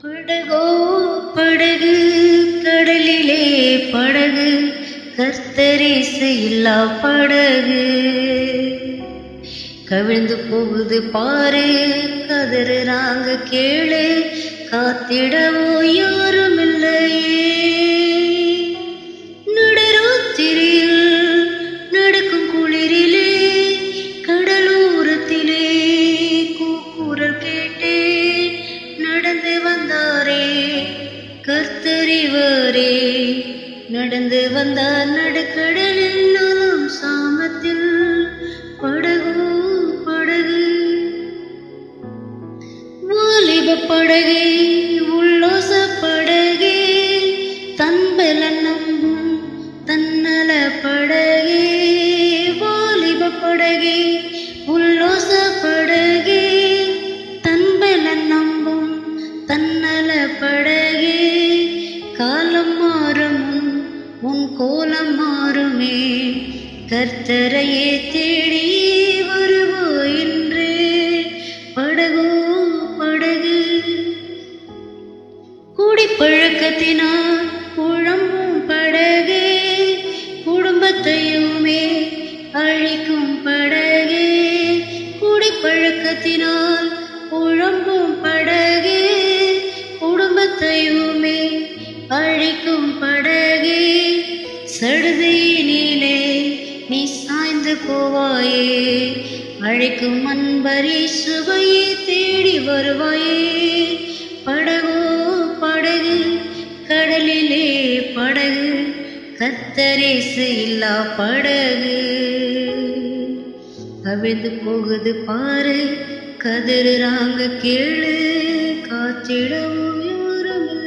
படகோ படகு கடலிலே படகு கர்த்தரேசு இல்லா படகு கவிழ்ந்து போகுது பாரு கதறாங்க கேளு காத்திடவோ யாரும் இல்லையே நடுராத்திரியில் நடக்கும் குளிரிலே கடலோரத்திலே கூக்குரல் கேட்டே நடந்து வந்தாரே கர்த்தரிவரே நடந்து வந்தார் நடுக்கடலில் நாளும் சாமத்தில் படகு படகு வாலிப படகே உல்லாச படகே தன்பலன் நம்பும் தன்னல படகே வாலிப படகே உல்லாச படகே தன்பலன் நம்பும் தன்னல படகே காலம் மாறும் உன் கோலம் மாறுமே கர்த்தரையே தேடி வருவோம் என்று படகோ படகு குடிப்பழக்கத்தினால் குழம்பும் படகே குடும்பத்தையுமே அழிக்கும் படகே குடிப்பழக்கத்தினால் குழம்பும் படகே குடும்பத்தையுமே அழிக்கும் படகே சடுதியினிலே நீ சாய்ந்து போவாயே அழைக்கும் அன்பரே சுவையை தேடி வருவாயே படகோ படகு கடலிலே படகு கர்த்தரேசு இல்லா படகு கவிழ்ந்து போகுது பாரு கதறாங்க கேளு காத்திடவும்